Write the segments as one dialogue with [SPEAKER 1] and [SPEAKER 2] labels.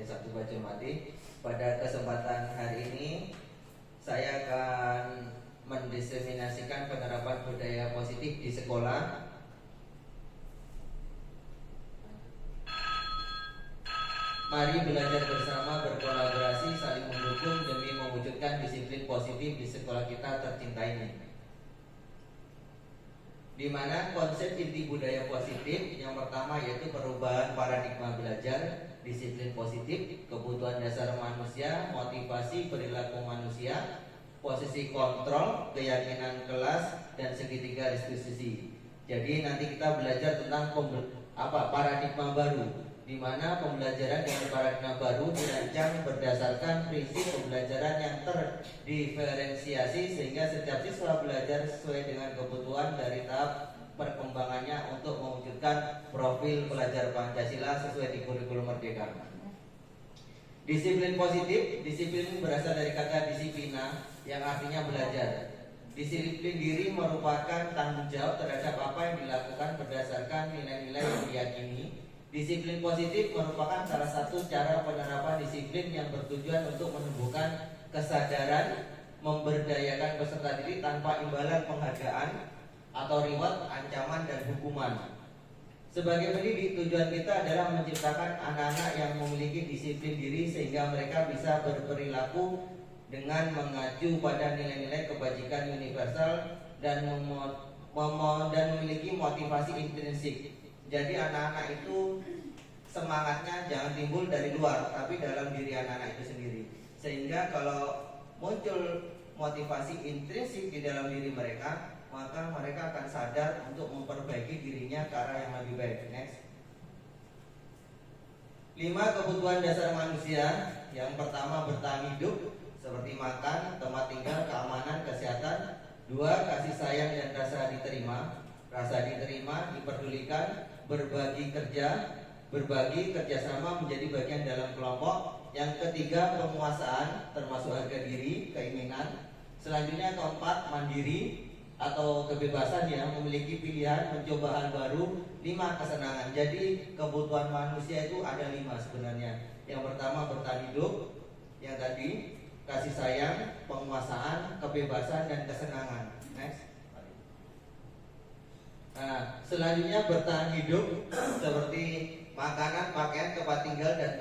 [SPEAKER 1] Sabtu Baca Mati. Pada kesempatan hari ini saya akan mendiseminasikan penerapan budaya positif di sekolah. Mari belajar bersama, berkolaborasi, saling mendukung demi mewujudkan disiplin positif di sekolah kita tercinta ini. Di mana konsep inti budaya positif yang pertama yaitu perubahan paradigma belajar, disiplin positif, kebutuhan dasar manusia, motivasi perilaku manusia, posisi kontrol, keyakinan kelas, dan segitiga restitusi. Jadi nanti kita belajar tentang paradigma baru, di mana pembelajaran dengan paradigma baru dirancang berdasarkan prinsip pembelajaran yang terdiferensiasi sehingga setiap siswa belajar sesuai dengan kebutuhan dari tahap perkembangannya untuk mewujudkan profil pelajar Pancasila sesuai di kurikulum Merdeka. Disiplin positif, disiplin berasal dari kata disiplina yang artinya belajar. Disiplin diri merupakan tanggung jawab terhadap apa yang dilakukan berdasarkan nilai-nilai yang diyakini. Disiplin positif merupakan salah satu cara penerapan disiplin yang bertujuan untuk menumbuhkan kesadaran, memberdayakan peserta didik tanpa imbalan penghargaan atau reward, ancaman, dan hukuman. Sebagai pendidik, tujuan kita adalah menciptakan anak-anak yang memiliki disiplin diri sehingga mereka bisa berperilaku dengan mengacu pada nilai-nilai kebajikan universal dan memiliki motivasi intrinsik. Jadi anak-anak itu semangatnya jangan timbul dari luar, tapi dalam diri anak-anak itu sendiri. Sehingga kalau muncul motivasi intrinsik di dalam diri mereka, maka mereka akan sadar untuk memperbaiki dirinya ke arah yang lebih baik. Next. 5 kebutuhan dasar manusia. Yang pertama bertahan hidup, seperti makan, tempat tinggal, keamanan, kesehatan. 2 kasih sayang dan rasa diterima. Rasa diterima, diperdulikan, berbagi kerjasama menjadi bagian dalam kelompok. Yang ketiga penguasaan, termasuk harga diri, keinginan. Selanjutnya keempat mandiri atau kebebasan, ya, memiliki pilihan, mencoba hal baru. 5 kesenangan. Jadi kebutuhan manusia itu ada 5 sebenarnya. Yang pertama bertahan hidup, yang tadi kasih sayang, penguasaan, kebebasan, dan kesenangan. Next. Nah, selanjutnya bertahan hidup seperti makanan, pakaian, tempat tinggal, dan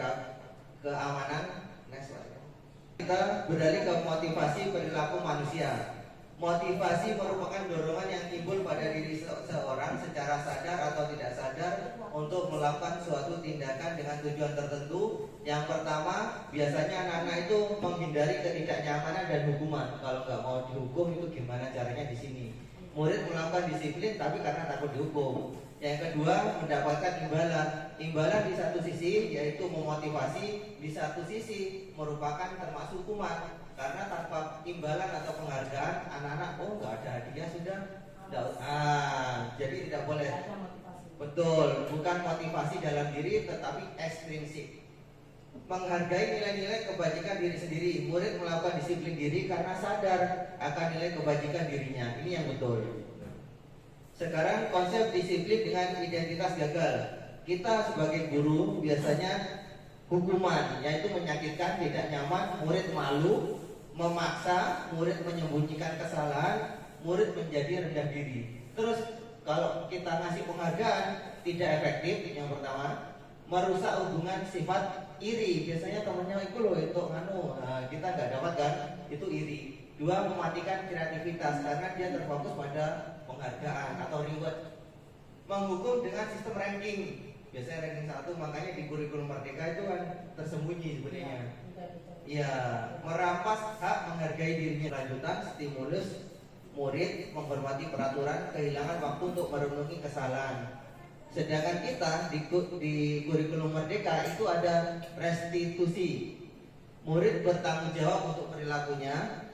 [SPEAKER 1] keamanan. Next. Kita beralih ke motivasi perilaku manusia. Motivasi merupakan dorongan yang timbul pada diri seorang secara sadar atau tidak sadar untuk melakukan suatu tindakan dengan tujuan tertentu. Yang pertama, biasanya anak-anak itu menghindari ketidaknyamanan dan hukuman. Kalau nggak mau dihukum itu gimana caranya di sini? Murid melakukan disiplin tapi karena takut dihukum. Yang kedua, mendapatkan imbalan. Imbalan di satu sisi yaitu memotivasi, di satu sisi merupakan termasuk hukuman. Karena tanpa imbalan atau penghargaan, anak-anak nggak ada hadiah sudah. Jadi tidak boleh. Betul, bukan motivasi dalam diri tetapi ekstrinsik. Menghargai nilai-nilai kebajikan diri sendiri. Murid melakukan disiplin diri karena sadar akan nilai kebajikan dirinya. Ini yang betul. Sekarang konsep disiplin dengan identitas gagal. Kita sebagai guru biasanya hukuman, yaitu menyakitkan, tidak nyaman, murid malu, memaksa, murid menyembunyikan kesalahan, murid menjadi rendah diri. Terus kalau kita ngasih penghargaan tidak efektif. Yang pertama, merusak hubungan sifat iri. Biasanya temennya itu loh itu kita nggak dapat kan, itu iri. 2, mematikan kreativitas karena dia terfokus pada penghargaan atau reward. Menghukum dengan sistem ranking. Biasanya ranking 1, makanya di kurikulum Merdeka itu kan tersembunyi sebenarnya. Ya, merampas hak menghargai dirinya. Lanjutan, stimulus murid menghormati peraturan, kehilangan waktu untuk merenungi kesalahan. Sedangkan kita di kurikulum Merdeka itu ada restitusi. Murid bertanggung jawab untuk perilakunya,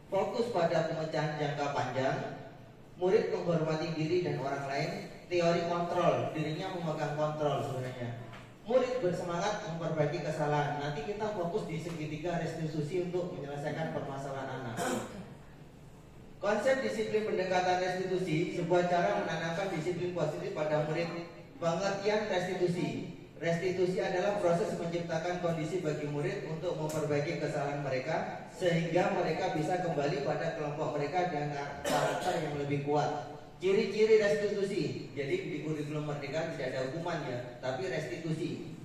[SPEAKER 1] fokus pada pemecahan jangka panjang. Murid menghormati diri dan orang lain. Teori kontrol, dirinya memegang kontrol sebenarnya. Murid bersemangat memperbaiki kesalahan. Nanti kita fokus di segitiga restitusi untuk menyelesaikan permasalahan anak. Konsep disiplin pendekatan restitusi, sebuah cara menanamkan disiplin positif pada murid. Pengertian restitusi. Restitusi adalah proses menciptakan kondisi bagi murid untuk memperbaiki kesalahan mereka sehingga mereka bisa kembali pada kelompok mereka dengan karakter yang lebih kuat. Ciri-ciri restitusi. Jadi di kurikulum Merdeka tidak ada hukuman ya, tapi restitusi.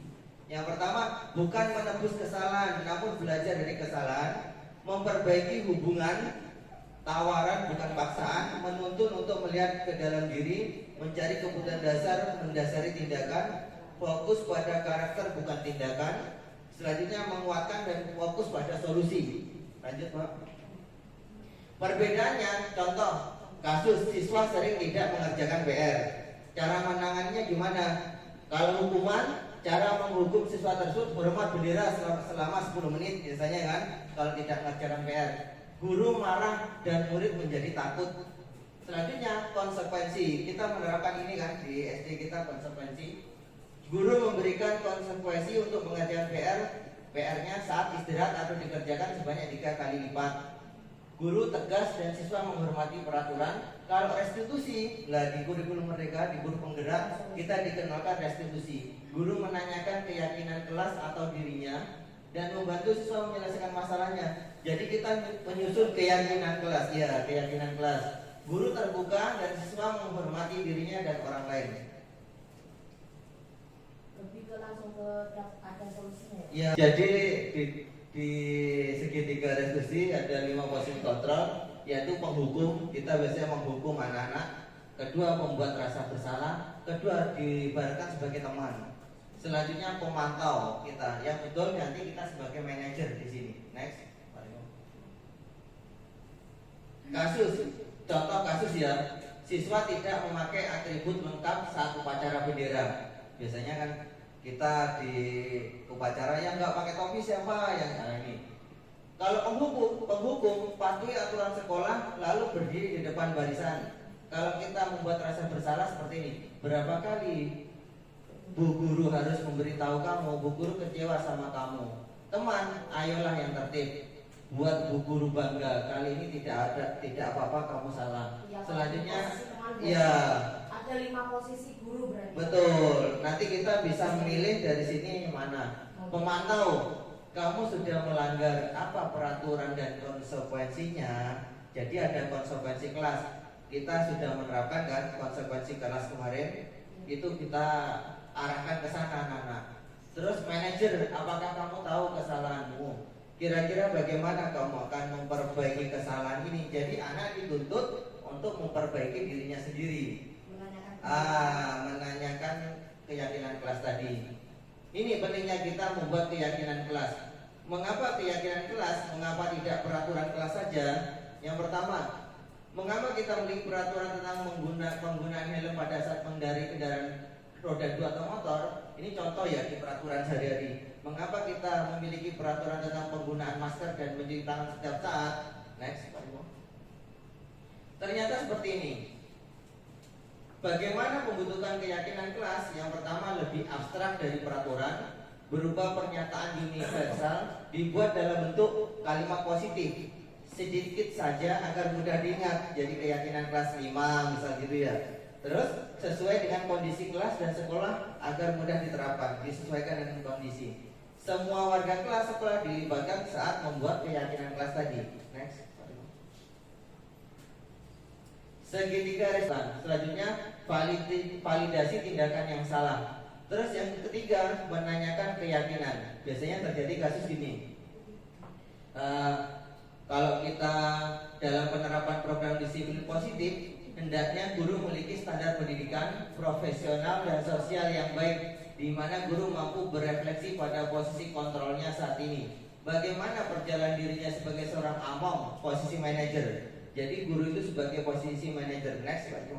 [SPEAKER 1] Yang pertama, bukan menebus kesalahan, namun belajar dari kesalahan, memperbaiki hubungan, tawaran bukan paksaan, menuntun untuk melihat ke dalam diri, mencari kebutuhan dasar, mendasari tindakan, fokus pada karakter bukan tindakan. Selanjutnya menguatkan dan fokus pada solusi. Lanjut Pak. Perbedaannya, contoh kasus siswa sering tidak mengerjakan PR. Cara menangannya gimana? Kalau hukuman, cara menghukum siswa tersebut hormat bendera selama 10 menit biasanya kan, kalau tidak mengerjakan PR. Guru marah dan murid menjadi takut. Selanjutnya konsekuensi. Kita menerapkan ini kan di SD kita, konsekuensi. Guru memberikan konsekuensi untuk mengerjakan PR-nya saat istirahat atau dikerjakan sebanyak 3 kali lipat. Guru tegas dan siswa menghormati peraturan. Kalau restitusi, lah di kurikulum Merdeka, di guru penggerak kita dikenalkan restitusi. Guru menanyakan keyakinan kelas atau dirinya dan membantu siswa menyelesaikan masalahnya. Jadi kita menyusun keyakinan kelas, ya keyakinan kelas. Guru terbuka dan siswa menghormati dirinya dan orang lain.
[SPEAKER 2] Lebih ke langsung ke ada solusinya.
[SPEAKER 1] Ya, jadi di segitiga restitusi ada 5 posisi kontrol, yaitu penghukum. Kita biasanya menghukum anak-anak. Kedua, membuat rasa bersalah. Kedua, diibaratkan sebagai teman. Selanjutnya pemantau kita, yang betul nanti kita sebagai manajer di sini. Next. Kasus, contoh kasus ya, siswa tidak memakai atribut lengkap saat upacara bendera. Biasanya kan kita di upacara yang nggak pakai topi siapa yang ini. Kalau penghukum patuhi aturan sekolah lalu berdiri di depan barisan. Kalau kita membuat rasa bersalah seperti ini, berapa kali Bu Guru harus memberitahu kamu, Bu Guru kecewa sama kamu. Teman, ayolah yang tertib. Buat Bu Guru bangga. Kali ini tidak apa-apa kamu salah.
[SPEAKER 2] Ya,
[SPEAKER 1] selanjutnya,
[SPEAKER 2] ya ada 5 posisi guru berarti.
[SPEAKER 1] Betul. Nanti kita bisa memilih dari sini mana. Pemantau, kamu sudah melanggar apa peraturan dan konsekuensinya. Jadi ada konsekuensi kelas. Kita sudah menerapkan kan konsekuensi kelas kemarin. Itu kita arahkan ke sana anak-anak. Terus manajer, apakah kamu tahu kesalahanmu? Kira-kira bagaimana kamu akan memperbaiki kesalahan ini? Jadi anak dituntut untuk memperbaiki dirinya sendiri. Menanyakan keyakinan kelas tadi. Ini pentingnya kita membuat keyakinan kelas. Mengapa keyakinan kelas? Mengapa tidak peraturan kelas saja? Yang pertama, mengapa kita memiliki peraturan tentang penggunaan helm pada saat mengendarai kendaraan roda 2 atau motor? Ini contoh ya di peraturan sehari-hari. Mengapa kita memiliki peraturan tentang penggunaan masker dan mencuci tangan setiap saat? Next, Pak Ibu. Ternyata seperti ini. Bagaimana pembentukan keyakinan kelas? Yang pertama lebih abstrak dari peraturan, berupa pernyataan universal, dibuat dalam bentuk kalimat positif, sedikit saja agar mudah diingat. Jadi keyakinan kelas 5 misal gitu ya. Terus sesuai dengan kondisi kelas dan sekolah agar mudah diterapkan, disesuaikan dengan kondisi. Semua warga kelas sekolah dilibatkan saat membuat keyakinan kelas tadi. Next. Segitiga restan. Selanjutnya validasi tindakan yang salah. Terus yang ketiga menanyakan keyakinan. Biasanya terjadi kasus gini. Kalau kita dalam penerapan program disiplin positif, hendaknya guru memiliki standar pendidikan profesional dan sosial yang baik, di mana guru mampu berefleksi pada posisi kontrolnya saat ini. Bagaimana perjalanan dirinya sebagai seorang among, posisi manajer. Jadi guru itu sebagai posisi manajer. Next, Pak.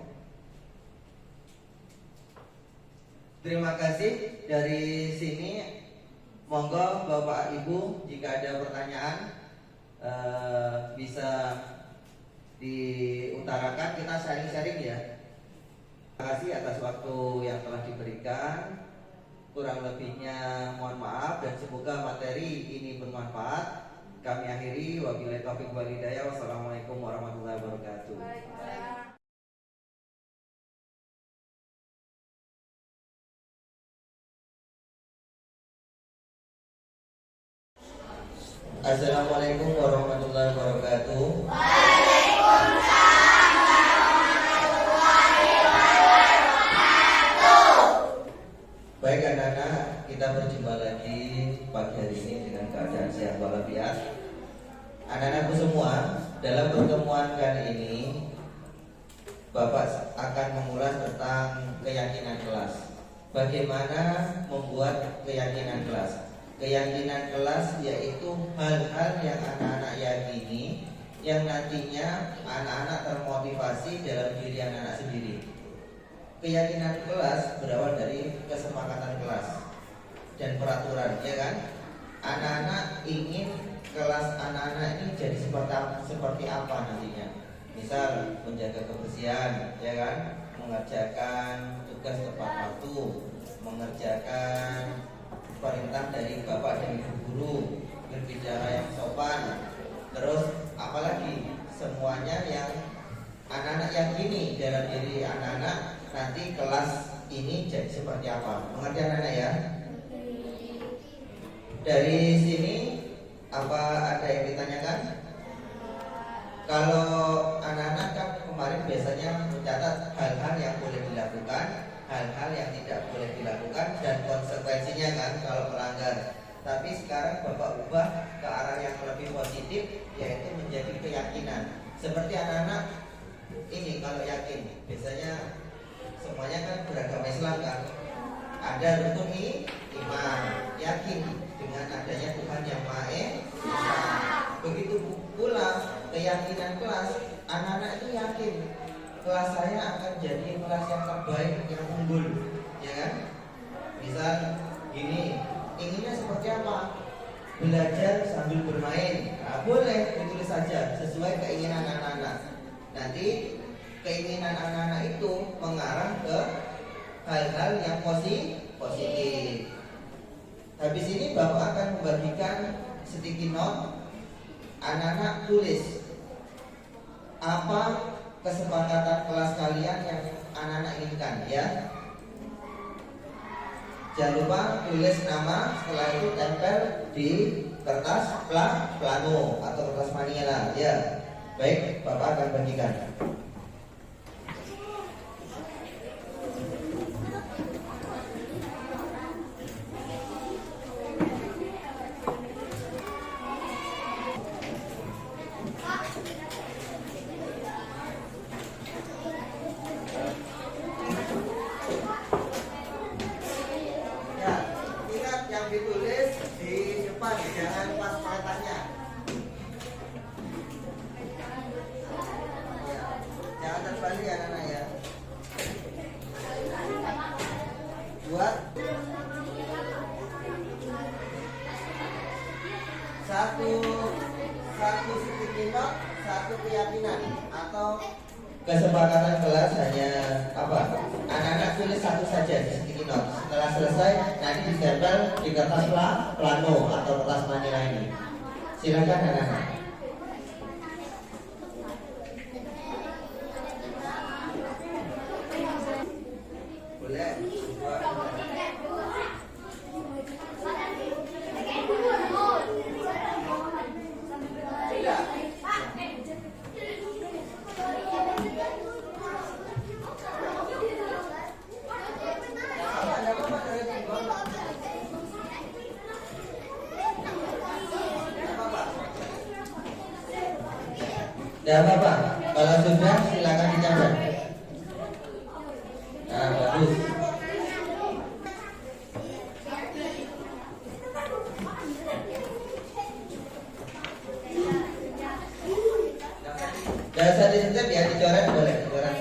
[SPEAKER 1] Terima kasih. Dari sini monggo Bapak Ibu jika ada pertanyaan bisa diutarakan, kita sharing-sharing ya. Terima kasih atas waktu yang telah diberikan. Kurang lebihnya mohon maaf dan semoga materi ini bermanfaat. Kami akhiri, wabillahi taufiq wal hidayah. Wassalamualaikum warahmatullahi wabarakatuh. Assalamualaikum warahmatullahi wabarakatuh. Baik anak-anak, kita berjumpa lagi pagi hari ini dengan keadaan sehat walafiat. Anak-anakku semua, dalam pertemuan kali ini Bapak akan mengulas tentang keyakinan kelas. Bagaimana membuat keyakinan kelas? Keyakinan kelas yaitu hal-hal yang anak-anak yakini, yang nantinya anak-anak termotivasi dalam diri anak-anak sendiri. Keyakinan kelas berawal dari kesepakatan kelas dan peraturan, ya kan? Anak-anak ingin kelas anak-anak ini jadi seperti apa nantinya? Misal menjaga kebersihan, ya kan? Mengerjakan tugas tepat waktu, mengerjakan perintah dari bapak dan ibu guru, berbicara yang sopan. Terus apalagi semuanya yang anak-anak yakini dalam diri anak-anak, nanti kelas ini jadi seperti apa? Mengerti anak-anak ya? Dari sini apa ada yang ditanyakan? Kalau anak-anak kan kemarin biasanya mencatat hal-hal yang boleh dilakukan, hal-hal yang tidak boleh dilakukan, dan konsekuensinya kan kalau melanggar. Tapi sekarang Bapak ubah ke arah yang lebih positif, yaitu menjadi keyakinan. Seperti anak-anak ini kalau yakin, biasanya semuanya kan beragama Islam kan, ada rukun iman, yakin dengan adanya Tuhan yang Maha Esa. Begitu pula keyakinan kelas, anak-anak itu yakin kelas saya akan jadi kelas yang terbaik, yang unggul, ya kan? Misal gini, inginnya seperti apa? Belajar sambil bermain, nah, boleh ditulis saja sesuai keinginan anak-anak. Nanti keinginan anak-anak itu mengarah ke hal-hal yang positif. Habis ini Bapak akan membagikan sticky note. Anak-anak tulis apa kesepakatan kelas kalian yang anak-anak inginkan, ya. Jangan lupa tulis nama, setelah itu tempel di kertas plano atau kertas manila, ya. Baik, Bapak akan bagikan. Ditulis di depan, jangan pas paletannya. Ya, jangan terbalik ya anak-anak ya. Buat satu sticky note, satu keyakinan atau kesepakatan kelas hanya apa? Anak-anak tulis satu saja di sticky note. Setelah selesai nanti ditempel di kertas plano atau kertas manila ini. Silakan anak-anak. Boleh. Tidak apa-apa, kalau sudah silakan dicatat. Nah, bagus. Dan saat disetep ya, dicoret boleh, dicoret.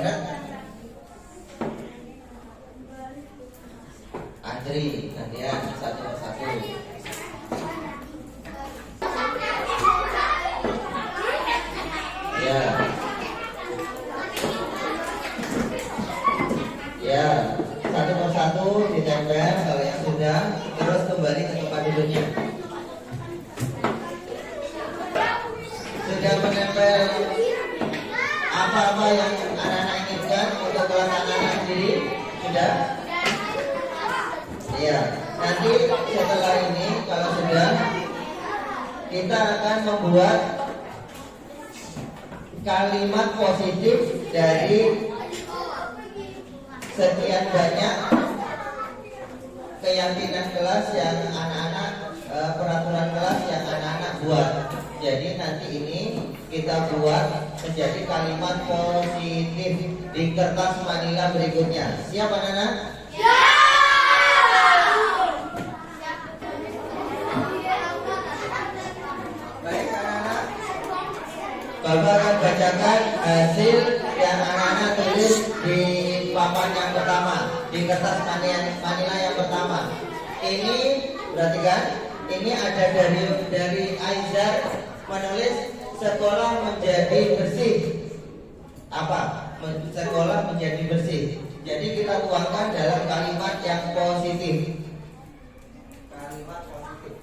[SPEAKER 1] Antri, gantian satu persatu. Ya, satu persatu ditempel. Kalau yang sudah, terus kembali ke tempat duduknya. Sudah menempel apa-apa yang anak-anak inginkan untuk kelas anak-anak sendiri? Sudah? Iya. Nanti setelah ini kalau sudah, kita akan membuat kalimat positif dari sekian banyak keyakinan kelas yang anak-anak peraturan kelas yang anak-anak buat. Jadi nanti ini kita buat menjadi kalimat positif di kertas manila berikutnya. Siap anak-anak? Baik anak-anak, Bapak akan bacakan hasil yang anak-anak tulis di papan yang pertama, di kertas manila yang pertama. Ini perhatikan, ini ada dari Aizar menulis sekolah menjadi bersih. Apa? Sekolah menjadi bersih. Jadi kita tuangkan dalam kalimat yang positif. Kalimat positif.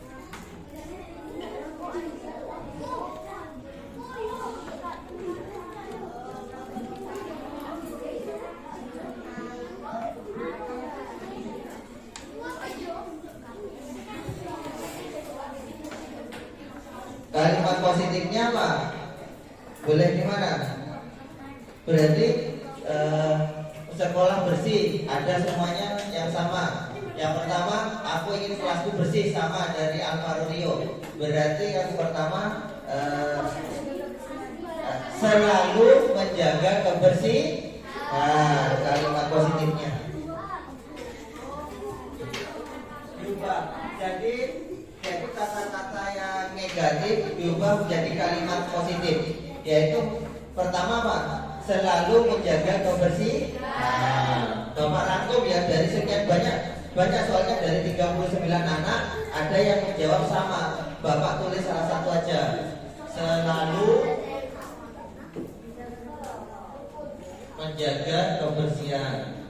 [SPEAKER 1] Kalimat positifnya apa? Boleh di mana? Berarti sekolah bersih, ada semuanya yang sama. Yang pertama, aku ingin kelasku bersih, sama dari Alvaro Rio. Berarti yang pertama selalu menjaga kebersihan. Nah, kalimat positifnya. Jadi kata-kata yang negatif diubah menjadi kalimat positif, yaitu pertama apa? Selalu menjaga kebersihan. Bapak rangkum ya, dari sekian banyak soalnya dari 39 anak ada yang menjawab sama. Bapak tulis salah satu aja. Selalu menjaga kebersihan.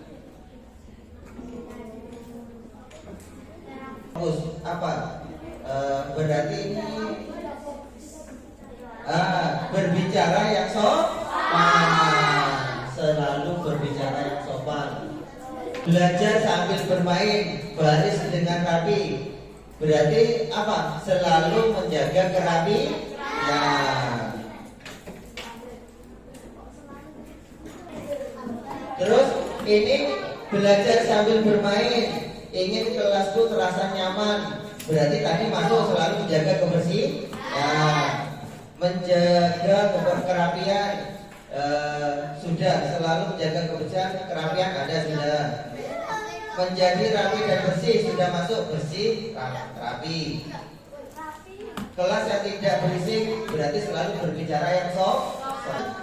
[SPEAKER 1] Apa? Berarti ini berbicara yang sopan. Selalu berbicara yang sopan. Belajar sambil bermain, baris dengan rapi. Berarti apa? Selalu menjaga kerapian. Terus ini belajar sambil bermain, ingin kelasku terasa nyaman. Berarti tadi masuk selalu menjaga kebersihan, menjaga kerapian. Sudah, selalu menjaga kebersihan, kerapian ada sudah. Menjadi rapi dan bersih sudah masuk, bersih, rapi. Kelas yang tidak berisik berarti selalu berbicara yang sopan.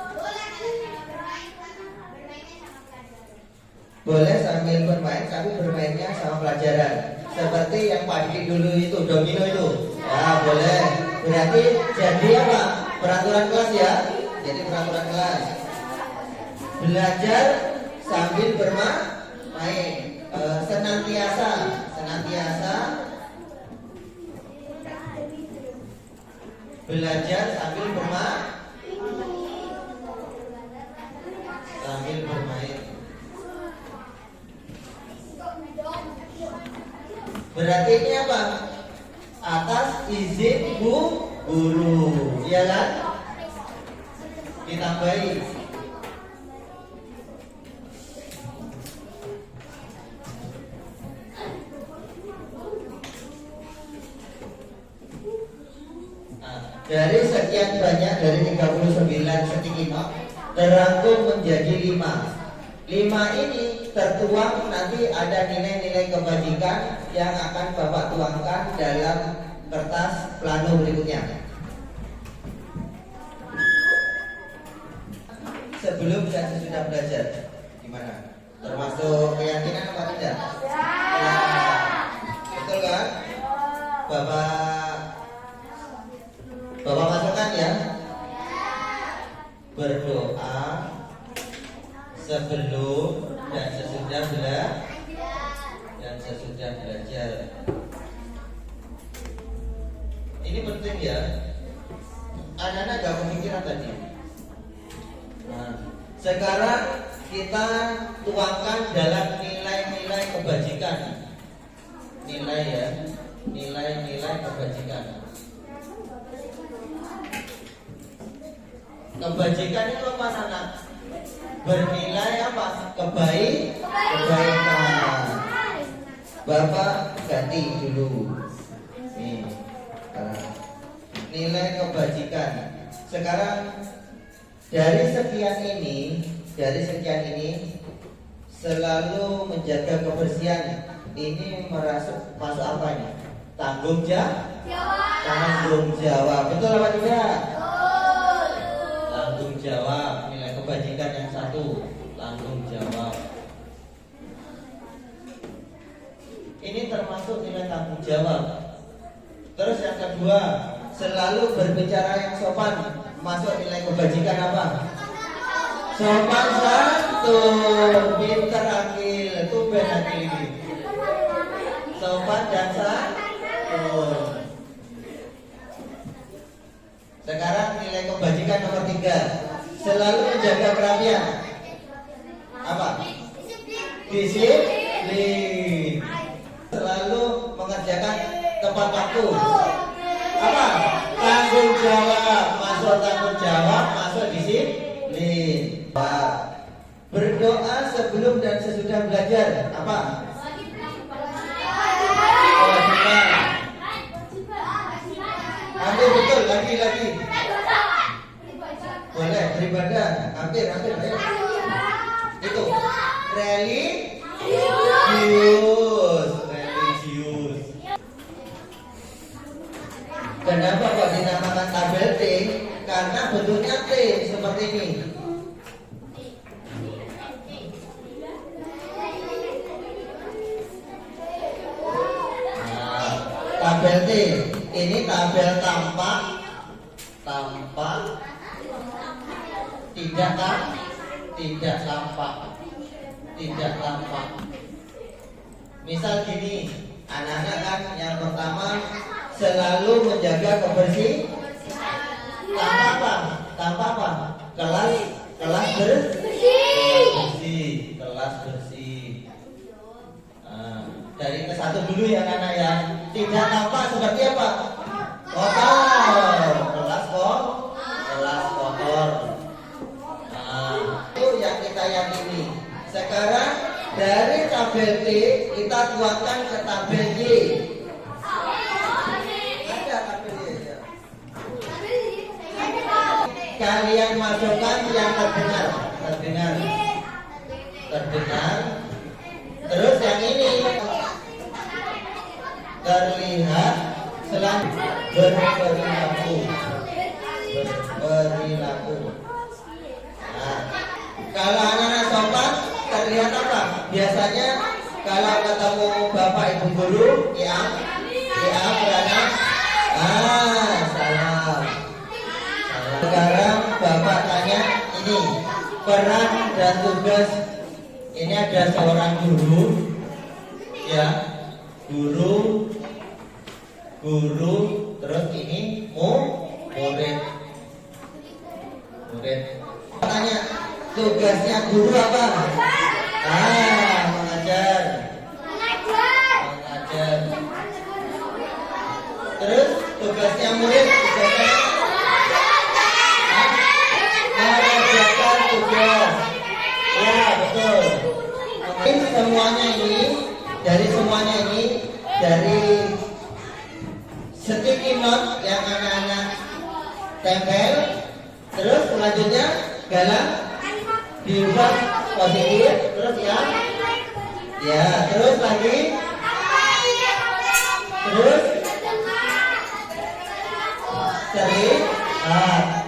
[SPEAKER 1] Boleh sambil bermain, tapi bermainnya sama pelajaran. Seperti yang pagi dulu itu, domino itu. Ya boleh. Berarti jadi apa? Peraturan kelas ya. Jadi peraturan kelas. Belajar sambil bermain. Senantiasa. Belajar sambil bermain. Berarti ini apa? Atas izin guru, iya kan? Ditambahi. Dari sekian banyak, dari 39 setikino terangkum menjadi 5. 5 ini tertuang, nanti ada nilai-nilai kebajikan yang akan Bapak tuangkan dalam kertas plano berikutnya. Sebelum dan sesudah belajar, gimana? Termasuk keyakinan apa tidak? Ya. Betul kan? Bapak masukkan ya. Berdoa sebelum dan sesudah belajar. Ini penting ya. Anak-anak gak pemikiran tadi. Nah, sekarang kita tuangkan dalam nilai-nilai kebajikan. Nilai kebajikan. Kebajikan itu apa anak? Bernilai apa? Kebaikan. Bapak ganti dulu. Nih, nilai kebajikan. Sekarang dari sekian ini selalu menjaga kebersihan. Ini masuk apa ini? Tanggung jawab. Betul apa tidak? Tanggung jawab. Nilai kebajikan yang satu, tanggung jawab. Ini termasuk nilai tanggung jawab. Terus yang kedua, selalu berbicara yang sopan. Masuk nilai kebajikan apa? Sopan santun, pintar akil, tumben akil ini. Sopan dan santun. Sekarang nilai kebajikan nomor 3, selalu menjaga kerapian. Apa? Disiplin. Selalu mengerjakan tepat waktu. Apa? Tanggung jawab. Masuk tanggung jawab, masuk disiplin. Berdoa sebelum dan sesudah belajar. Apa? Kewajiban. Hampir betul, lagi. Boleh beribadah. Hampir. Ayo. Itu religius. Kenapa kok dinamakan tabel T? Karena bentuknya T seperti ini. Nah, tabel T ini tabel tampak, tidak tampak. Misal gini, anak-anak kan yang pertama selalu menjaga kebersihan. Tanpa apa? Kelas bersih. Nah, dari ke satu dulu ya anak ya. Tidak tampak seperti apa? Kotor. Kelas kotor. Nah, itu yang kita yakini. Sekarang dari tabel T kita kuatkan ke tabel Y. Kalian masukkan yang terdengar. Terus yang ini terlihat berperilaku. Nah, kalau anak-anak sopan terlihat apa? Biasanya kalau ketemu bapak ibu guru, ya berana, salam. Sekarang bapak tanya ini peran dan tugas. Ini ada seorang guru, ya, guru, terus ini murid. Tanya tugasnya guru apa? Mengajar. Terus tugasnya murid mengerjakan tugas. Ya betul. Semuanya ini dari sticky note yang anak-anak tempel. Terus selanjutnya galang diubah positif. Terus ya terus lagi. Terus sering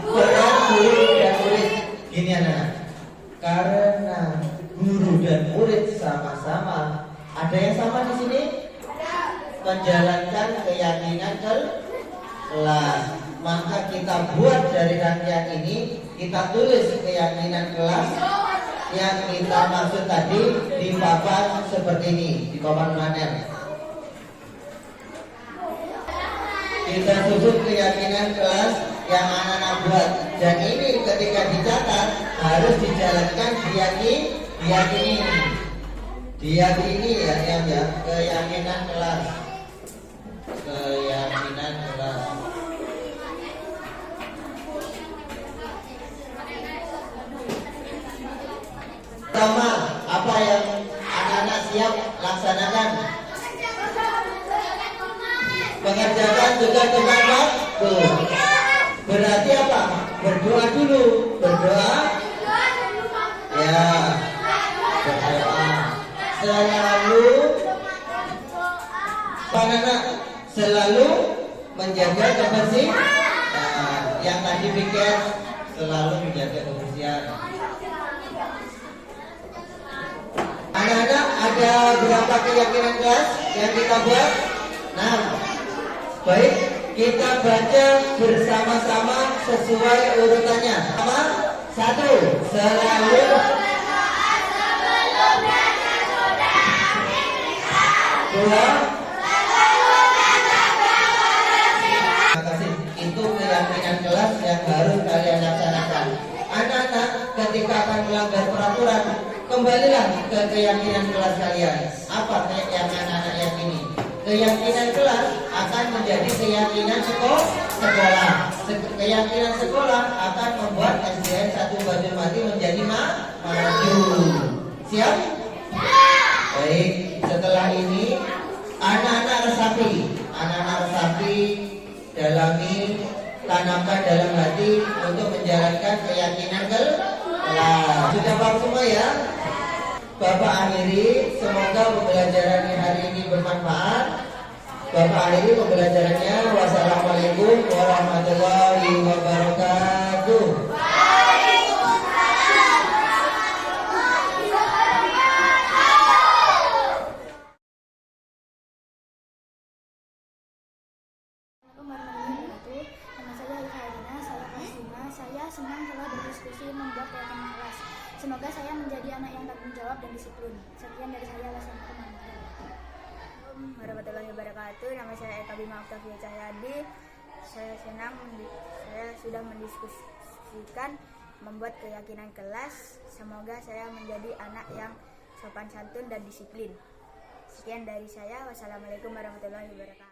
[SPEAKER 1] peran guru dan murid. Gini anak, karena guru dan murid sama-sama ada yang sama di sini, menjalankan keyakinan kelas. Maka kita buat dari rangkaian ini, kita tulis keyakinan kelas yang kita maksud tadi di papan seperti ini, di papan panel. Kita susun keyakinan kelas yang anak-anak buat, dan ini ketika dicatat harus dijalankan diyakini ya keyakinan kelas. pertama, apa yang anak-anak siap laksanakan? Mengerjakan tugas dengan waktu. Berarti apa? Berdoa dulu. Berdoa. Ya. Berdoa. Selalu. Anak-anak selalu menjaga kebersihan. Nah, yang tadi pikir selalu menjaga kebersihan. Anak-anak ada berapa keyakinan kelas yang kita buat? Nah, baik, kita baca bersama-sama sesuai urutannya. Pertama, 1. Selalu. Dua. Terima kasih. Itu keyakinan kelas yang harus kalian laksanakan. Anak-anak ketika akan melanggar peraturan, kembalilah ke keyakinan kelas kalian. Apa yang anak-anak yakini? Keyakinan kelas akan menjadi keyakinan sekolah. Keyakinan sekolah akan membuat SDN 1 Banyuwangi menjadi maju. Siap? Baik, setelah ini anak-anak resapi, dalami, tanamkan dalam hati untuk menjalankan keyakinan kelas. Sudah paham semua ya? Bapak akhiri, semoga pembelajaran hari ini bermanfaat. Bapak akhiri pembelajarannya. Wassalamualaikum warahmatullahi wabarakatuh.
[SPEAKER 3] Nama saya Ivalina, saya kelas 5. Saya senang telah berdiskusi membuat keyakinan kelas. Semoga saya menjadi anak yang tanggung jawab dan disiplin. Sekian dari saya. Wassalamualaikum warahmatullahi wabarakatuh. Nama saya Eka Bima Octavia Cahyadi. Saya senang saya sudah mendiskusikan membuat keyakinan kelas. Semoga saya menjadi anak yang sopan santun dan disiplin. Sekian dari saya. Wassalamualaikum warahmatullahi wabarakatuh.